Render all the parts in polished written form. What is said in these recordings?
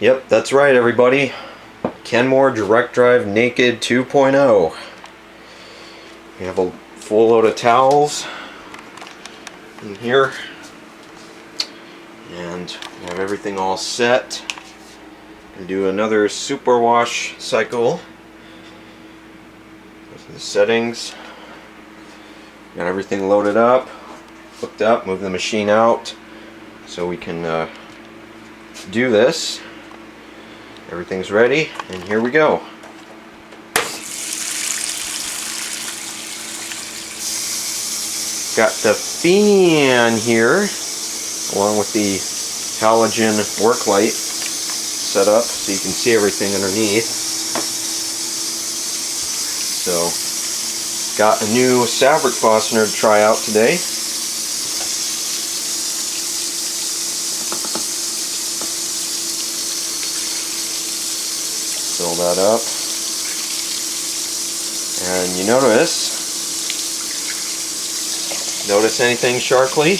Yep, that's right, everybody. Kenmore Direct Drive Naked 2.0. We have a full load of towels in here, and we have everything all set. And do another super wash cycle. Those are the settings. Got everything loaded up, hooked up. Move the machine out so we can do this. Everything's ready, and here we go. Got the fan here, along with the halogen work light set up so you can see everything underneath. So, got a new fabric fastener to try out today. Fill that up, and you notice anything sharkly?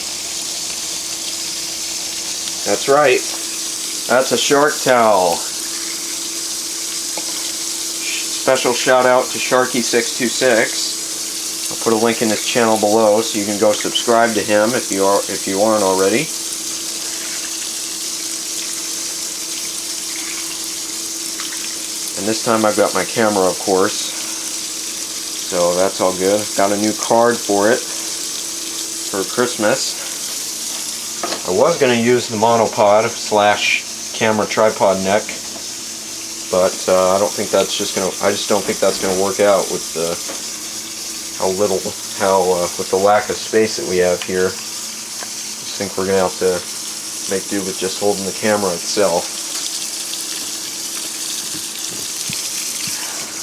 That's right, that's a shark towel. Special shout out to Sharky626. I'll put a link in his channel below so you can go subscribe to him if you aren't already. And this time I've got my camera, of course, so that's all good. Got a new card for it for Christmas. I was going to use the monopod / camera tripod neck, but I just don't think that's going to work out with with the lack of space that we have here. I just think we're going to have to make do with just holding the camera itself.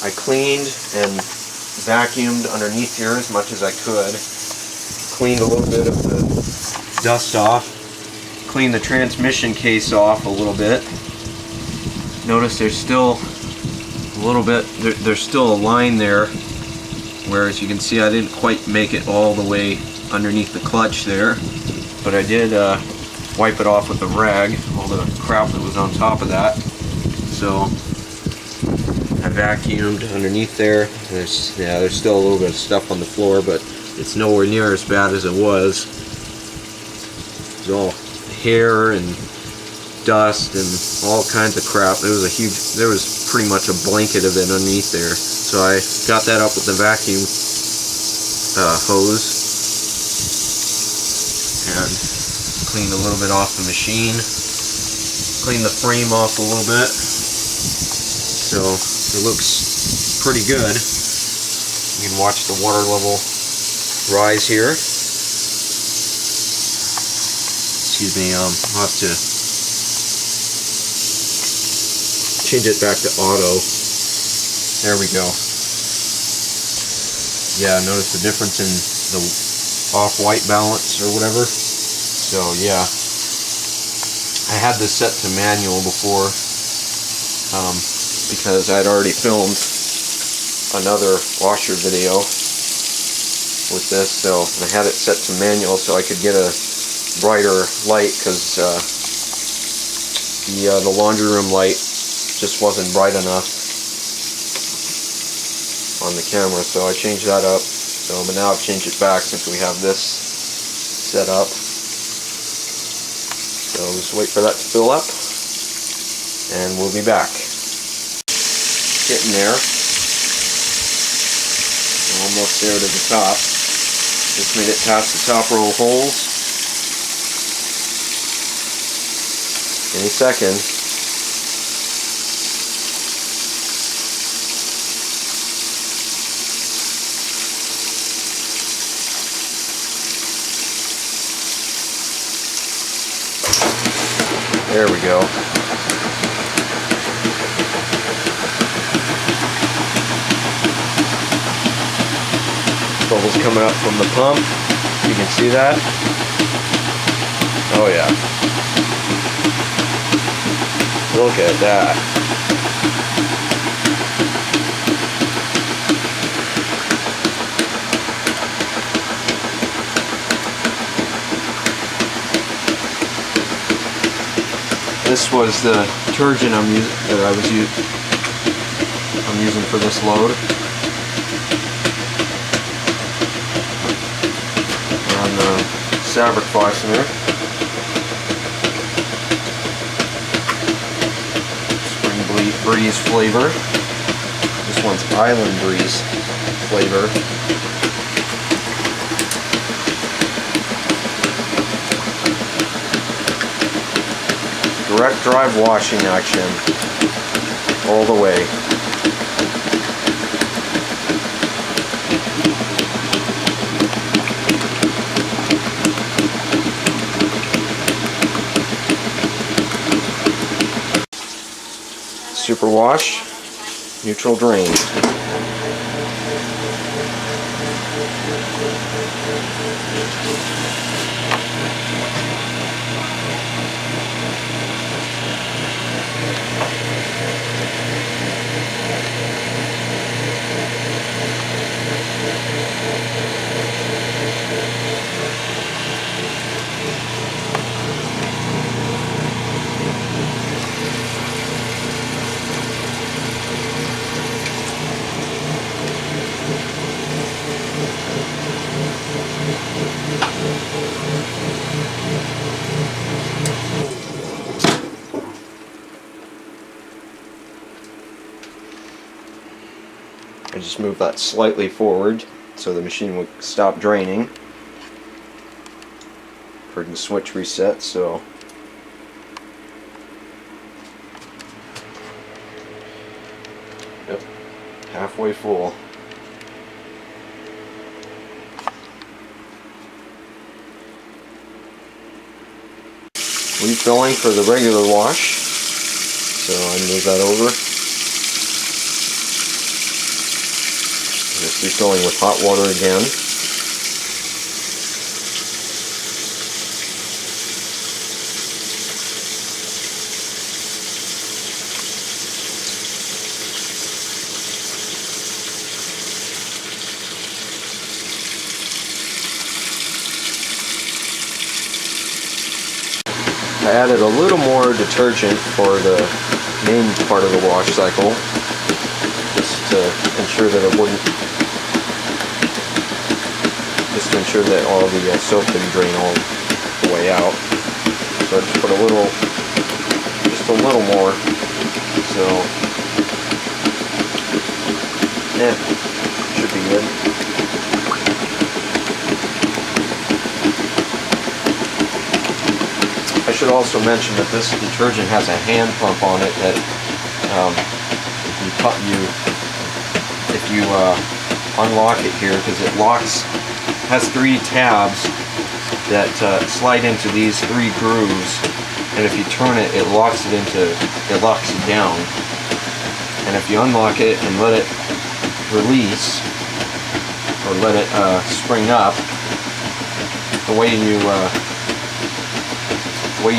I cleaned and vacuumed underneath here as much as I could. Cleaned a little bit of the dust off. Cleaned the transmission case off a little bit. Notice there's still a little bit, there's still a line there, whereas you can see I didn't quite make it all the way underneath the clutch there, but I did wipe it off with a rag, all the crap that was on top of that. So I vacuumed underneath there. There's still a little bit of stuff on the floor, but it's nowhere near as bad as it was. It was all hair and dust and all kinds of crap. There was pretty much a blanket of it underneath there. So I got that up with the vacuum hose and cleaned a little bit off the machine. Cleaned the frame off a little bit. So it looks pretty good. You can watch the water level rise here. Excuse me, I'll have to change it back to auto. There we go. Yeah, notice the difference in the off-white balance or whatever. So yeah, I had this set to manual before, because I'd already filmed another washer video with this, so I had it set to manual so I could get a brighter light, because the laundry room light just wasn't bright enough on the camera, so I changed that up. So, but now I've changed it back since we have this set up. So just wait for that to fill up, and we'll be back. Getting there. Almost there to the top. Just made it past the top row of holes. Any second. There we go. Bubbles coming up from the pump. You can see that. Oh yeah. Look at that. This was the detergent I'm using for this load. And the fabric flossener. Spring Breeze flavor. This one's Island Breeze flavor. Direct drive washing action all the way. Super wash, neutral drain. I just move that slightly forward so the machine will stop draining. For the switch reset, so yep, halfway full. Refilling for the regular wash, so I move that over. Just refilling with hot water again. I added a little more detergent for the main part of the wash cycle, just to ensure that it wouldn't, just to ensure that all the soap didn't drain all the way out. So I just put a little, just a little more. So yeah, should be good. I should also mention that this detergent has a hand pump on it that if you unlock it here, because it has 3 tabs that slide into these 3 grooves, and if you turn it, it locks it down. And if you unlock it and let it release, or let it spring up, the way you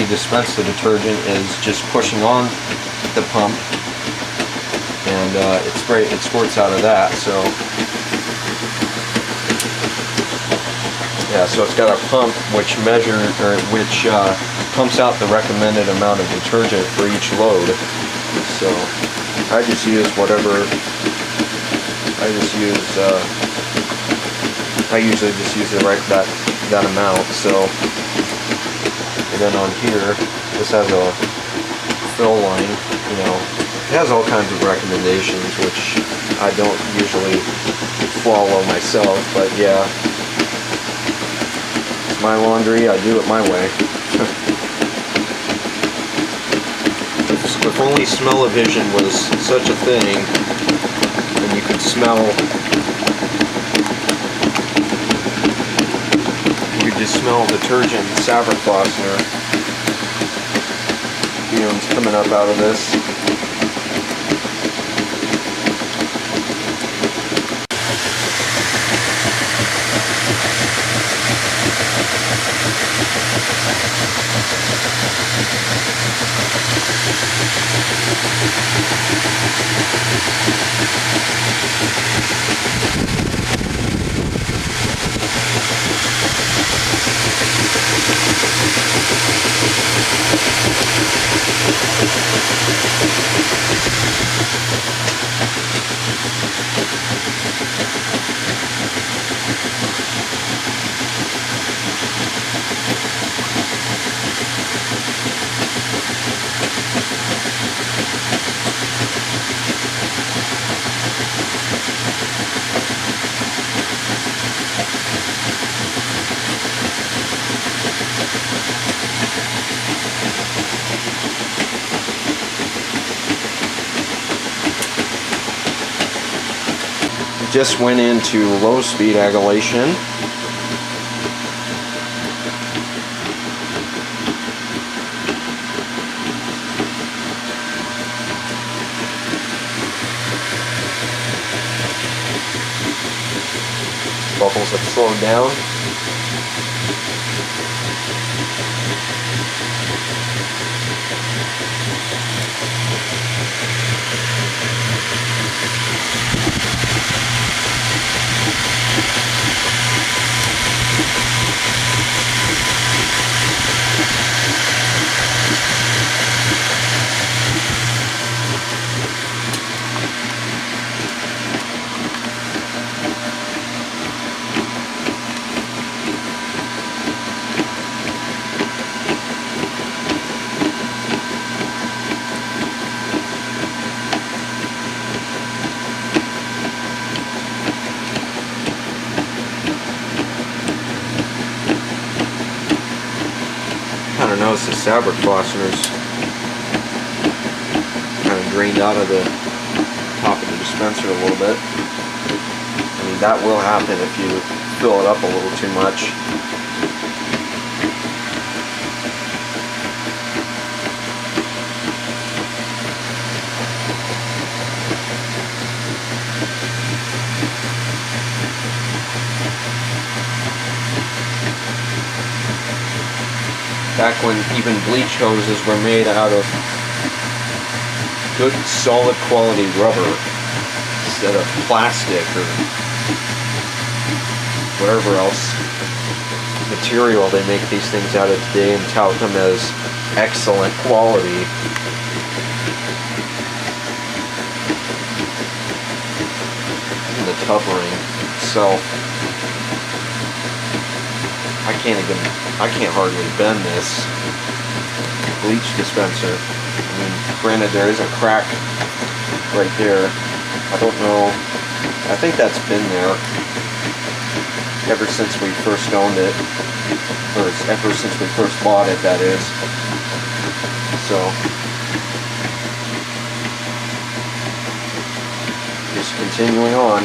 dispense the detergent is just pushing on the pump, and it squirts out of that. So yeah, so it's got a pump which pumps out the recommended amount of detergent for each load. So I just use whatever. I usually just use that amount. So. And then on here, this has a fill line, you know. It has all kinds of recommendations, which I don't usually follow myself, but yeah. It's my laundry, I do it my way. If only smell-o-vision was such a thing, then you could smell, just smell detergent and fabric flossener fumes coming up out of this. Just went into low speed agglation. Bubbles have slowed down. I noticed the fabric fasteners kind of drained out of the top of the dispenser a little bit. I mean, that will happen if you fill it up a little too much. Back when even bleach hoses were made out of good solid quality rubber instead of plastic or whatever else material they make these things out of today and tout them as excellent quality. And the covering itself, I can't hardly bend this bleach dispenser. I mean, granted there is a crack right there. I don't know, I think that's been there ever since we first owned it, or ever since we first bought it, that is. So, just continuing on.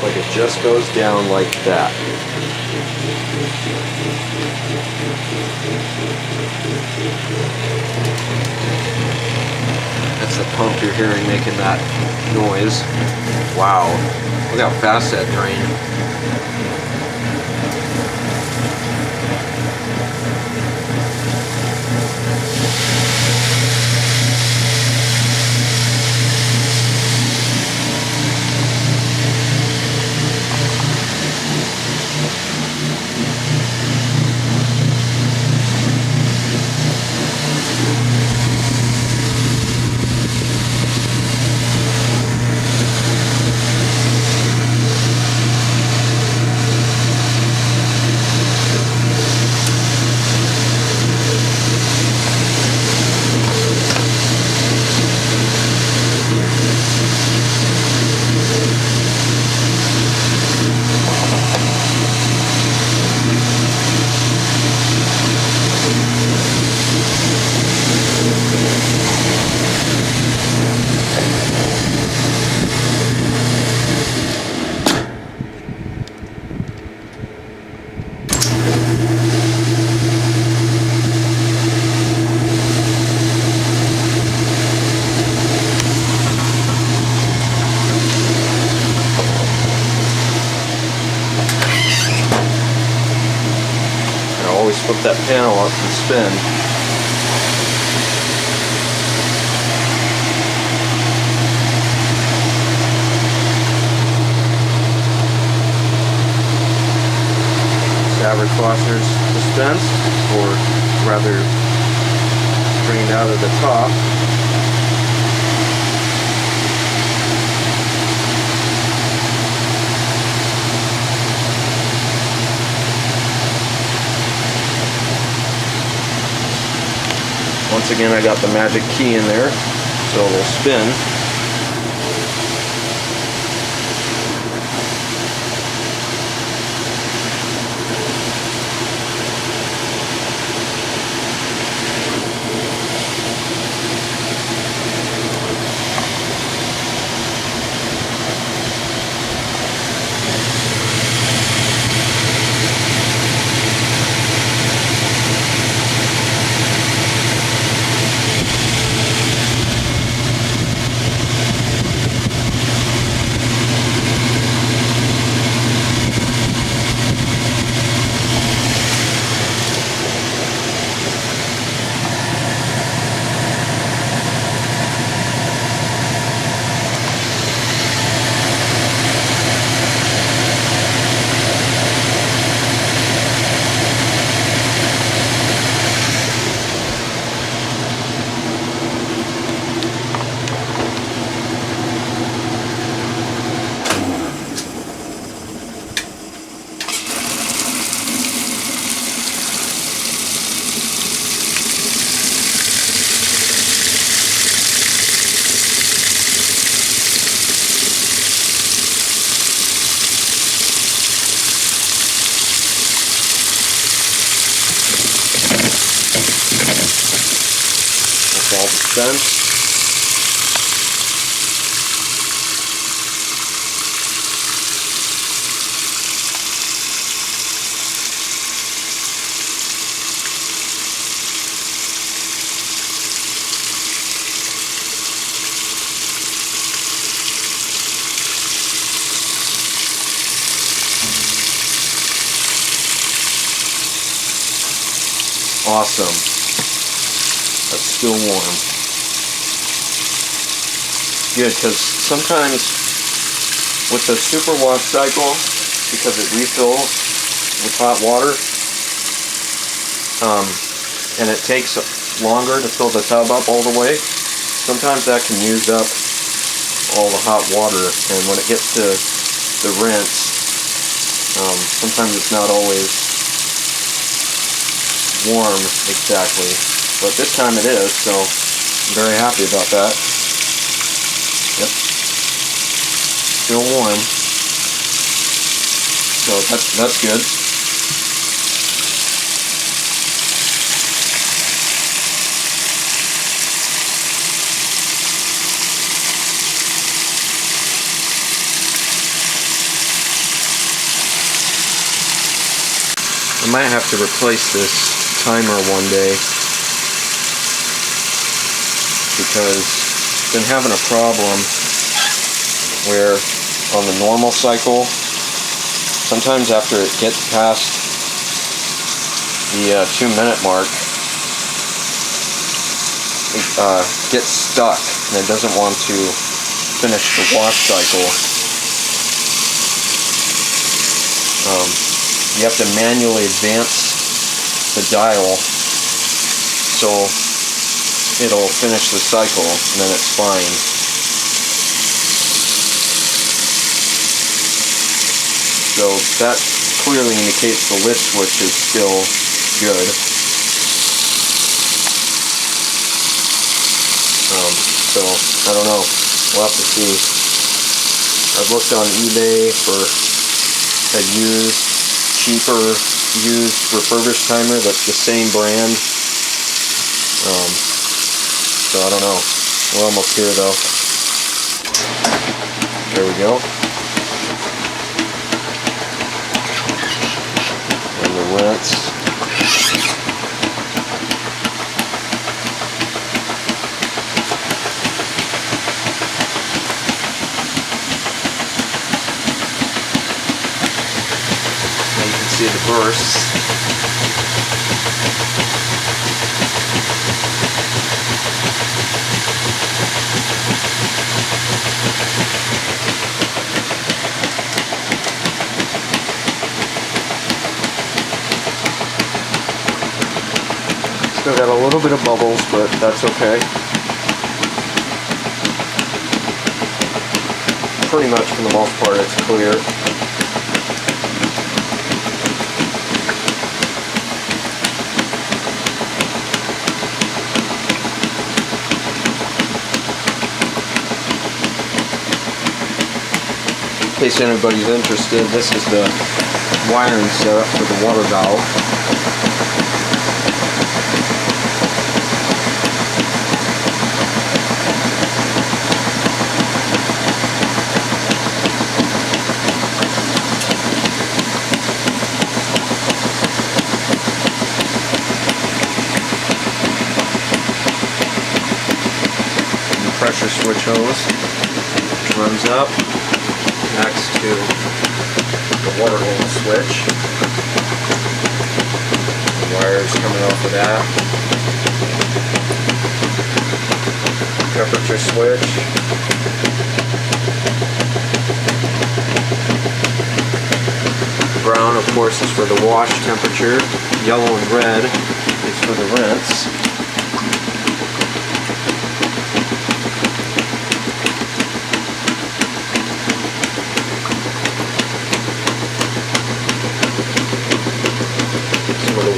Like it just goes down like that. That's the pump you're hearing making that noise. Wow, look how fast that drained. panel up to spin. Average faucers dispensed, or rather drained out of the top. Once again, I got the magic key in there, so it will spin. All dispensed. Awesome. That's still warm. Good, because sometimes with the super wash cycle, because it refills with hot water, and it takes longer to fill the tub up all the way, sometimes that can use up all the hot water, and when it gets to the rinse, sometimes it's not always warm exactly, but this time it is, so I'm very happy about that. Yep, still warm, so that's good. I might have to replace this timer one day because I've been having a problem where on the normal cycle, sometimes after it gets past the 2-minute mark, it gets stuck and it doesn't want to finish the wash cycle. You have to manually advance the dial so it'll finish the cycle and then it's fine. So that clearly indicates the lift switch is still good. So I don't know, we'll have to see. I've looked on eBay for a cheaper used refurbished timer that's the same brand. So I don't know. We're almost here though. There we go. And the rinse. See the bursts. Still got a little bit of bubbles, but that's okay. Pretty much for the most part it's clear. In case anybody's interested, this is the wiring setup for the water valve. The pressure switch hose runs up. Next to the water hole switch. The wires coming off of that. Temperature switch. Brown, of course, is for the wash temperature. Yellow and red is for the rinse.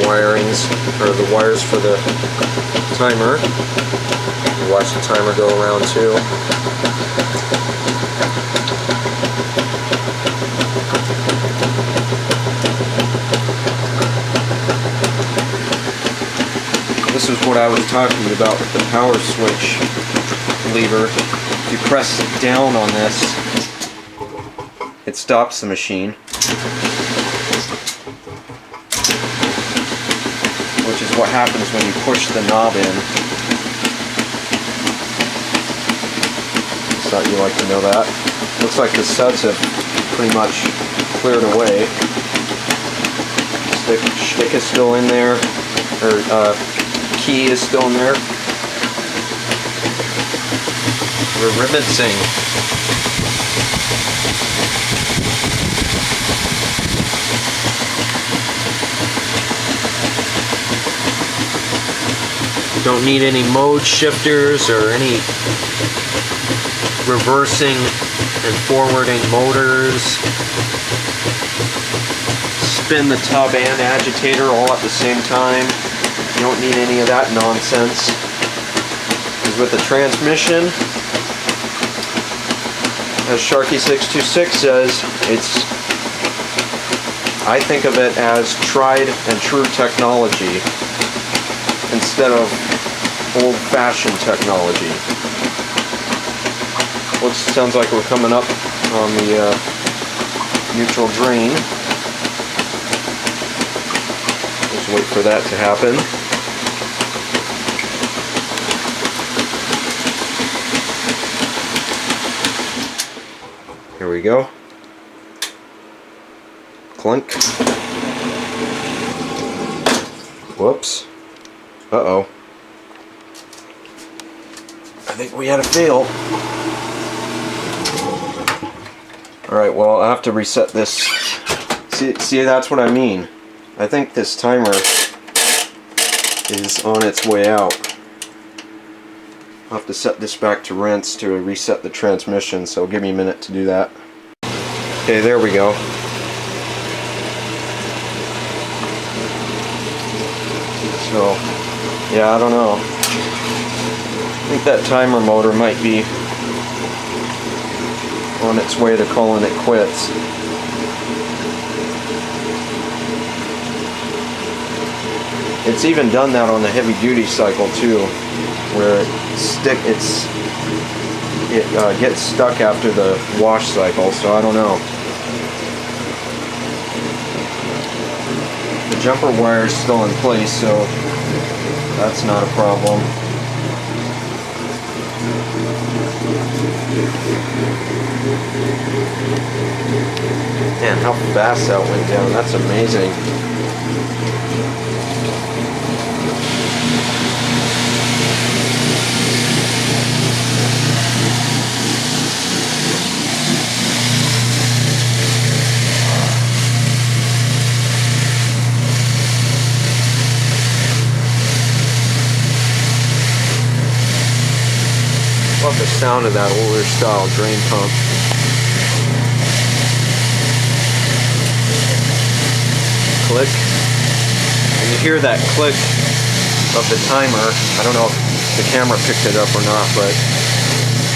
Wirings, or the wires for the timer. You watch the timer go around too. This is what I was talking about with the power switch lever. If you press down on this, it stops the machine. Which is what happens when you push the knob in. Just thought you'd like to know that. Looks like the suds have pretty much cleared away. Stick is still in there, or key is still in there. We're riveting. Don't need any mode shifters or any reversing and forwarding motors. Spin the tub and agitator all at the same time. You don't need any of that nonsense. Because with the transmission, as Sharky626 says, I think of it as tried and true technology instead of old-fashioned technology. Sounds like we're coming up on the neutral drain. Let's wait for that to happen. Here we go. Clunk. Whoops. Uh-oh. I think we had a fail. Alright, well, I have to reset this. See, that's what I mean. I think this timer is on its way out. I'll have to set this back to rinse to reset the transmission, so give me a minute to do that. Okay, there we go. So, yeah, I don't know. I think that timer motor might be on its way to calling it quits. It's even done that on the heavy duty cycle too, where it gets stuck after the wash cycle, so I don't know. The jumper wire is still in place, so that's not a problem. Man, how fast that went down. That's amazing. love the sound of that older style drain pump. Click. And you hear that click of the timer. I don't know if the camera picked it up or not, but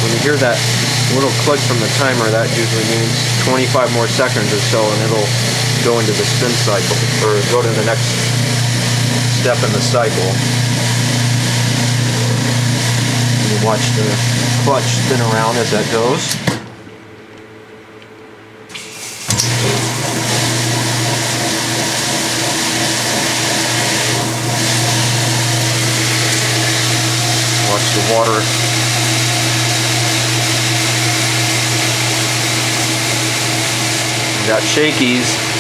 when you hear that little click from the timer, that usually means 25 more seconds or so, and it'll go into the spin cycle, or go to the next step in the cycle. And you watch the clutch spin around as that goes. Watch the water. We got shakies.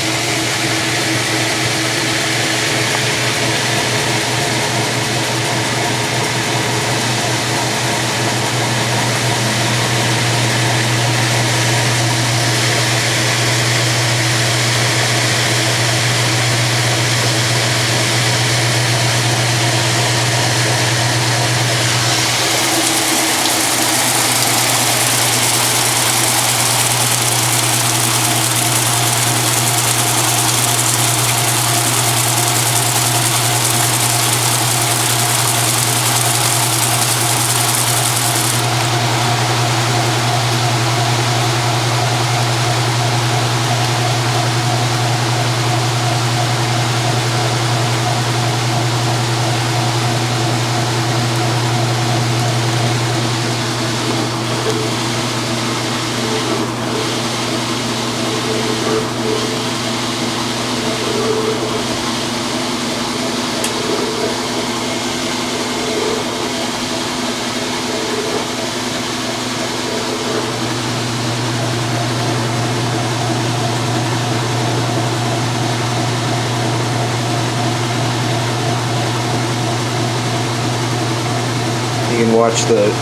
You can watch the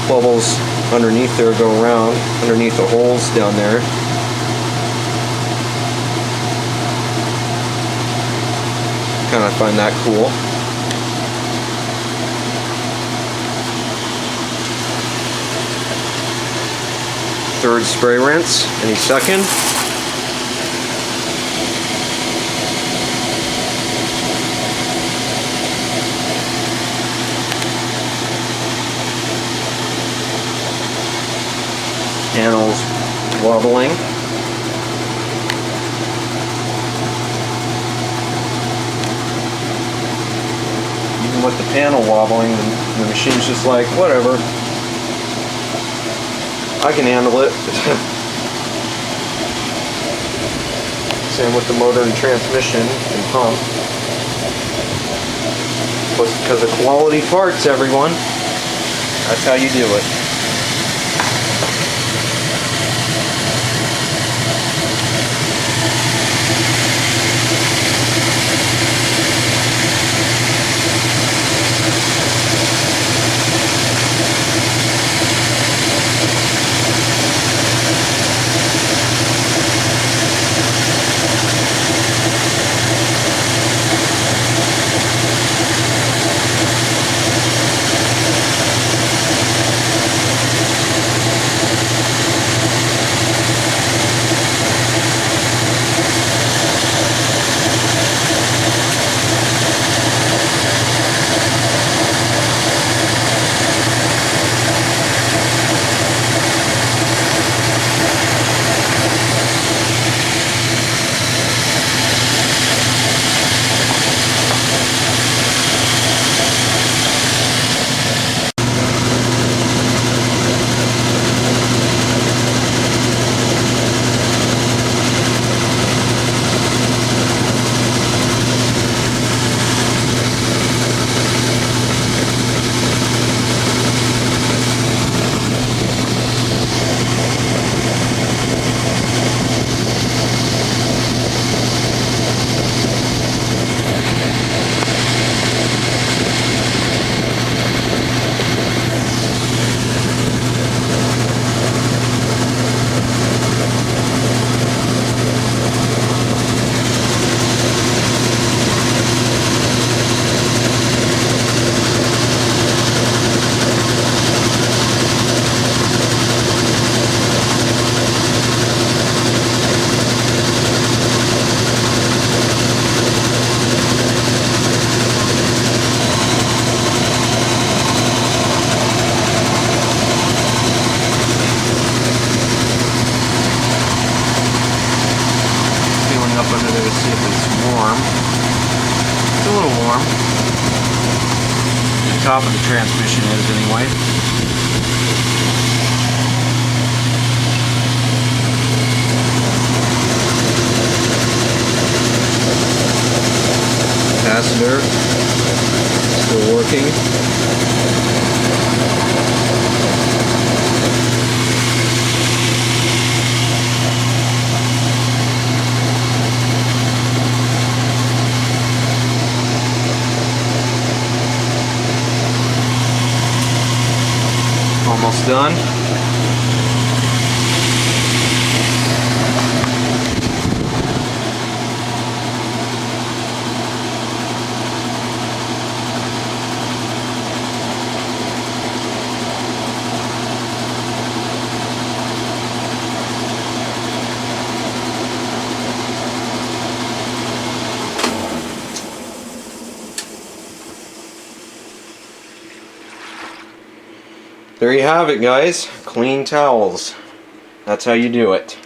bubbles underneath there go around, underneath the holes down there. Kind of find that cool. Third spray rinse, any second. Panels wobbling. Even with the panel wobbling, the machine's just like, whatever. I can handle it. Same with the motor and transmission and pump. But because of quality parts, everyone, that's how you do it. top of the transmission is anyway. Capacitor still working. Almost done. There you have it, guys. Clean towels. That's how you do it.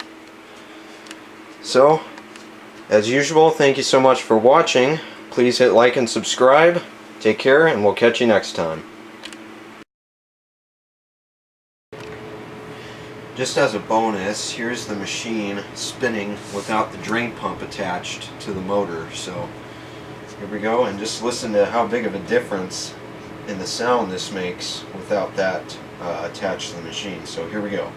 So, as usual, thank you so much for watching. Please hit like and subscribe. Take care, and we'll catch you next time. Just as a bonus, here's the machine spinning without the drain pump attached to the motor. So, here we go, and just listen to how big of a difference in the sound this makes without that attached to the machine. So here we go.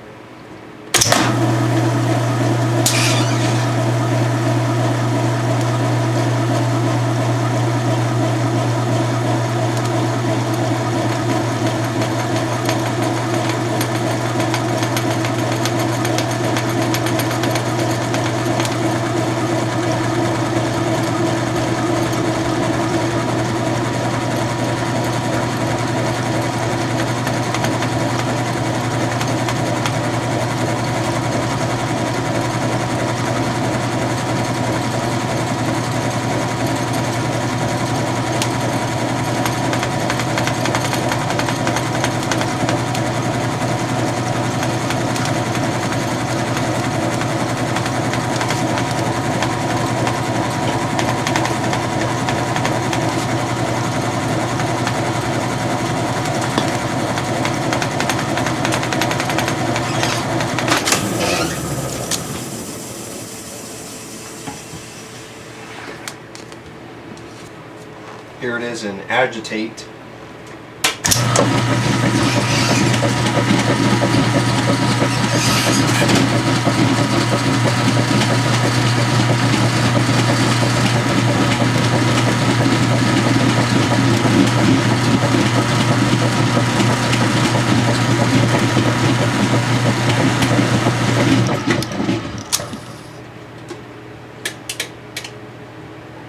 Here it is in agitate.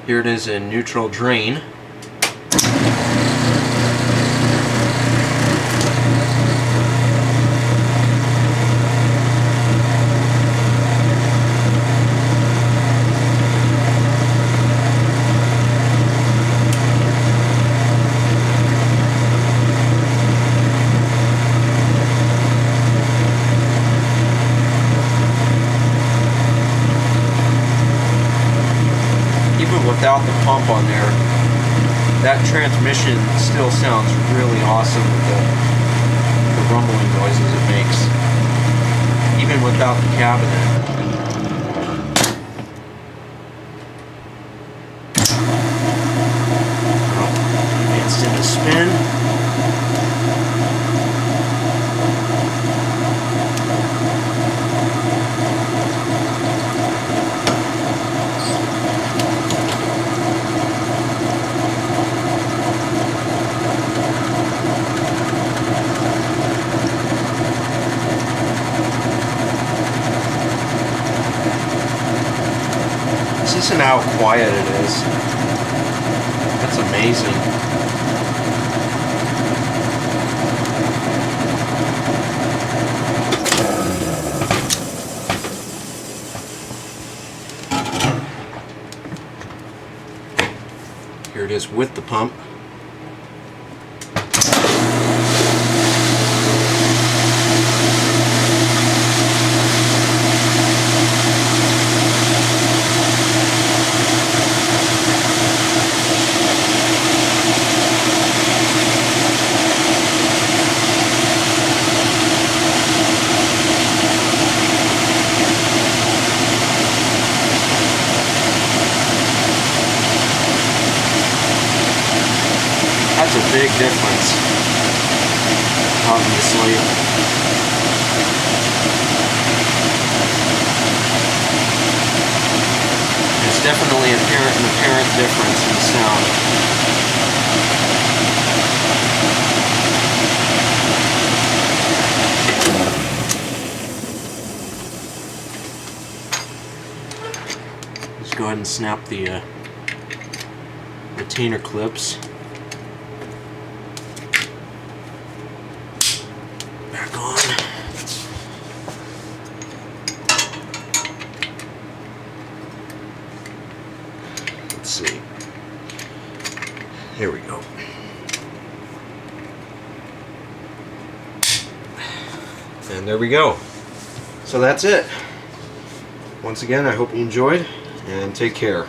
Here it is in neutral drain. Without the pump on there, that transmission still sounds really awesome with the rumbling noises it makes, even without the cabinet. Advanced into spin. Listen to how quiet it is. That's amazing. Here it is with the pump. That's a big difference, obviously. There's definitely an apparent difference in the sound. Let's go ahead and snap the retainer clips back on. Let's see. Here we go. And there we go. So that's it. Once again, I hope you enjoyed, and take care.